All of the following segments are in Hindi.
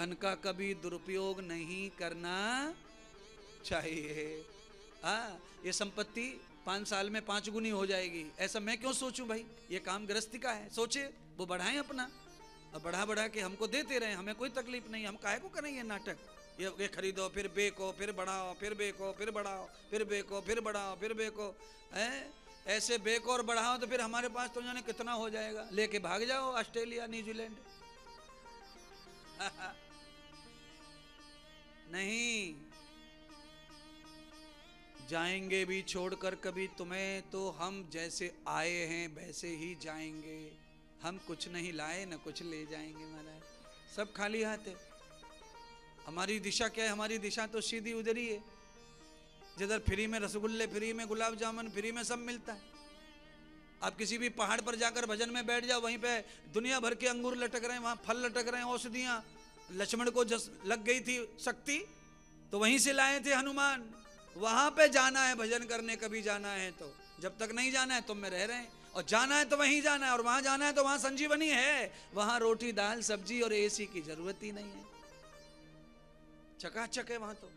धन का कभी दुरुपयोग नहीं करना चाहिए। ये संपत्ति 5 साल में 5 गुनी हो जाएगी, ऐसा मैं क्यों सोचूं भाई? ये काम गृहस्थी का है, सोचे वो बढ़ाएं अपना, और बढ़ा बढ़ा के हमको देते रहे, हमें कोई तकलीफ नहीं। हम काहे को करें ये नाटक? ये खरीदो फिर बेको, फिर बढ़ाओ, फिर बेको, फिर बढ़ाओ, फिर बेको, फिर बढ़ाओ, फिर बेको। ऐसे बेको और बढ़ाओ तो फिर हमारे पास तो जाने कितना हो जाएगा, लेके भाग जाओ ऑस्ट्रेलिया, न्यूजीलैंड। नहीं जाएंगे भी छोड़कर कभी तुम्हें, तो हम जैसे आए हैं वैसे ही जाएंगे। हम कुछ नहीं लाए न कुछ ले जाएंगे महाराज, सब खाली हाथ है। हमारी दिशा क्या है? हमारी दिशा तो सीधी उधर ही है, जिधर फ्री में रसगुल्ले, फ्री में गुलाब जामुन, फ्री में सब मिलता है। आप किसी भी पहाड़ पर जाकर भजन में बैठ जाओ, वहीं पे दुनिया भर के अंगूर लटक रहे हैं, वहां फल लटक रहे हैं, औषधियां। लक्ष्मण को लग गई थी शक्ति तो वहीं से लाए थे हनुमान। वहां पे जाना है भजन करने, कभी जाना है तो। जब तक नहीं जाना है तुम में रह रहे हैं, और जाना है तो वहीं जाना है, और वहां जाना है तो वहां संजीवनी है, वहां रोटी दाल सब्जी और एसी की जरूरत ही नहीं है, चकाचक है वहां तो।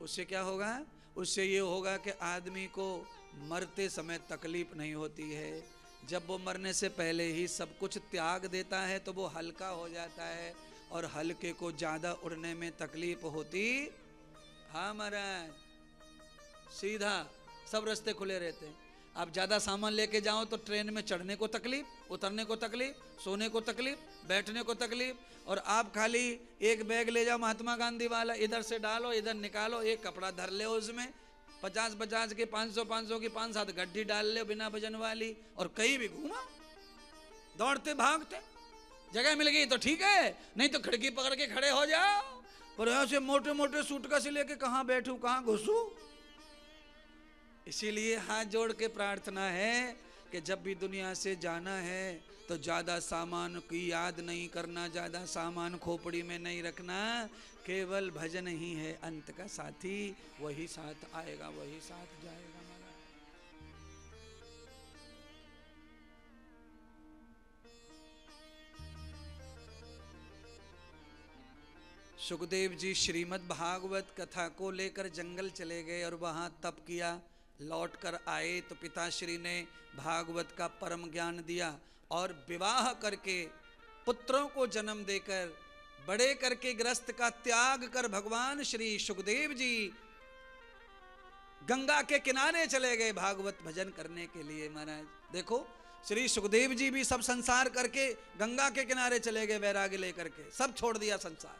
उससे क्या होगा? उससे ये होगा कि आदमी को मरते समय तकलीफ नहीं होती है। जब वो मरने से पहले ही सब कुछ त्याग देता है तो वो हल्का हो जाता है, और हल्के को ज्यादा उड़ने में तकलीफ होती। हाँ महाराज, सीधा सब रास्ते खुले रहते हैं। आप ज्यादा सामान लेके जाओ तो ट्रेन में चढ़ने को तकलीफ, उतरने को तकलीफ, सोने को तकलीफ, बैठने को तकलीफ। और आप खाली एक बैग ले जाओ महात्मा गांधी वाला, इधर से डालो इधर निकालो, एक कपड़ा धर ले उसमें 50-50 के 500 की 5-7 गड्डी डाल ले बिना वजन वाली, और कहीं भी घूमा, दौड़ते भागते। जगह मिल गई तो ठीक है, नहीं तो खिड़की पकड़ के खड़े हो जाओ। पर ऐसे मोटे मोटे सूटकेस लेके कहाँ बैठूं, कहाँ घुसूं? इसीलिए हाथ जोड़ के प्रार्थना है कि जब भी दुनिया से जाना है तो ज्यादा सामान की याद नहीं करना, ज्यादा सामान खोपड़ी में नहीं रखना। केवल भजन ही है अंत का साथी, वही साथ आएगा, वही साथ जाएगा। सुखदेव जी श्रीमद् भागवत कथा को लेकर जंगल चले गए और वहां तप किया। लौट कर आए तो पिताश्री ने भागवत का परम ज्ञान दिया, और विवाह करके पुत्रों को जन्म देकर बड़े करके गृहस्थ का त्याग कर भगवान श्री सुखदेव जी गंगा के किनारे चले गए भागवत भजन करने के लिए। महाराज देखो, श्री सुखदेव जी भी सब संसार करके गंगा के किनारे चले गए, वैराग्य लेकर के सब छोड़ दिया संसार।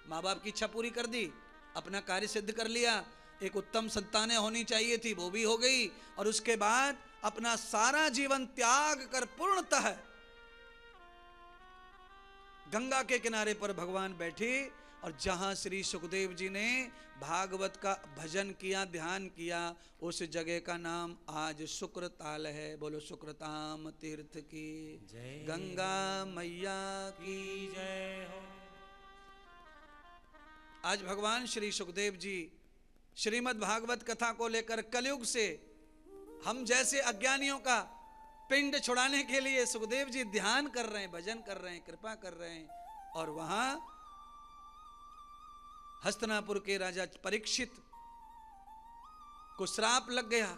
माँ बाप की इच्छा पूरी कर दी, अपना कार्य सिद्ध कर लिया, एक उत्तम संतानें होनी चाहिए थी वो भी हो गई, और उसके बाद अपना सारा जीवन त्याग कर पूर्णतः गंगा के किनारे पर भगवान बैठे। और जहां श्री सुखदेव जी ने भागवत का भजन किया, ध्यान किया, उस जगह का नाम आज शुक्रताल है। बोलो शुक्रताम तीर्थ की जय, गंगा मैया की जय हो। आज भगवान श्री सुखदेव जी श्रीमद् भागवत कथा को लेकर कलयुग से हम जैसे अज्ञानियों का पिंड छुड़ाने के लिए सुखदेव जी ध्यान कर रहे हैं, भजन कर रहे हैं, कृपा कर रहे हैं। और वहां हस्तिनापुर के राजा परीक्षित को श्राप लग गया।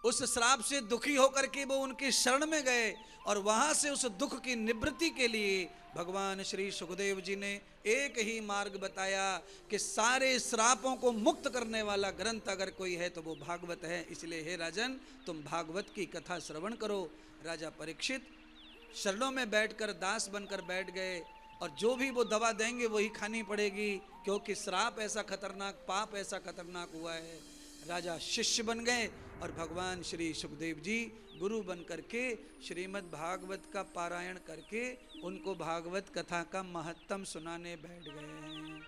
उस श्राप से दुखी होकर के वो उनकी शरण में गए, और वहां से उस दुख की निवृत्ति के लिए भगवान श्री सुखदेव जी ने एक ही मार्ग बताया कि सारे श्रापों को मुक्त करने वाला ग्रंथ अगर कोई है तो वो भागवत है। इसलिए हे राजन, तुम भागवत की कथा श्रवण करो। राजा परीक्षित शरणों में बैठकर दास बनकर बैठ गए, और जो भी वो दवा देंगे वही खानी पड़ेगी, क्योंकि श्राप ऐसा खतरनाक, पाप ऐसा खतरनाक हुआ है। राजा शिष्य बन गए, और भगवान श्री सुखदेव जी गुरु बन करके श्रीमद् भागवत का पारायण करके उनको भागवत कथा का महत्तम सुनाने बैठ गए हैं।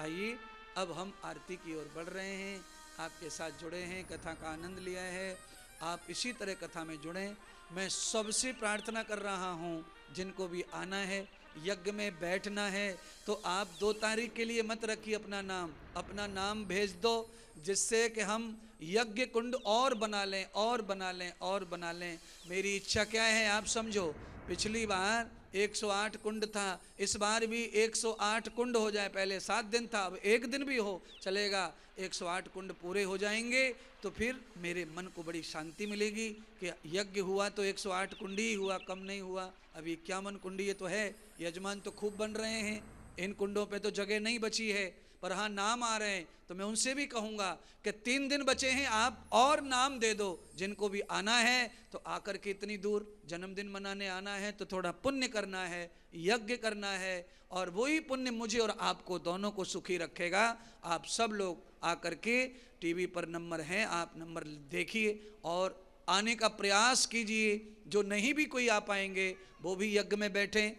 आइए अब हम आरती की ओर बढ़ रहे हैं, आपके साथ जुड़े हैं, कथा का आनंद लिया है। आप इसी तरह कथा में जुड़ें। मैं सबसे प्रार्थना कर रहा हूँ, जिनको भी आना है, यज्ञ में बैठना है, तो आप 2 तारीख के लिए मत रखिए अपना नाम भेज दो, जिससे कि हम यज्ञ कुंड और बना लें, और बना लें, और बना लें। मेरी इच्छा क्या है आप समझो, पिछली बार 108 कुंड था, इस बार भी 108 कुंड हो जाए। पहले 7 दिन था, अब 1 दिन भी हो चलेगा, 108 कुंड पूरे हो जाएंगे तो फिर मेरे मन को बड़ी शांति मिलेगी कि यज्ञ हुआ तो 108 कुंडी ही हुआ, कम नहीं हुआ। अभी 51 कुंडी ये तो है, यजमान तो खूब बन रहे हैं, इन कुंडों पे तो जगह नहीं बची है, पर हाँ नाम आ रहे हैं। तो मैं उनसे भी कहूँगा कि 3 दिन बचे हैं, आप और नाम दे दो। जिनको भी आना है तो आकर के इतनी दूर जन्मदिन मनाने आना है तो थोड़ा पुण्य करना है, यज्ञ करना है, और वही पुण्य मुझे और आपको दोनों को सुखी रखेगा। आप सब लोग आकर के टीवी पर नंबर है, आप नंबर देखिए और आने का प्रयास कीजिए। जो नहीं भी कोई आ पाएंगे वो भी यज्ञ में बैठें,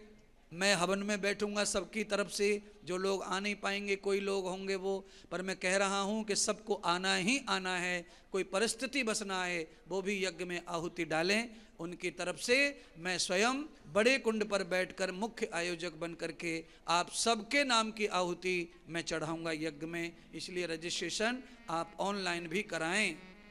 मैं हवन में बैठूंगा सबकी तरफ से। जो लोग आ नहीं पाएंगे, कोई लोग होंगे वो, पर मैं कह रहा हूं कि सबको आना ही आना है। कोई परिस्थिति बस ना आए, वो भी यज्ञ में आहुति डालें। उनकी तरफ से मैं स्वयं बड़े कुंड पर बैठकर मुख्य आयोजक बन करके आप सबके नाम की आहुति मैं चढ़ाऊंगा यज्ञ में। इसलिए रजिस्ट्रेशन आप ऑनलाइन भी कराएं।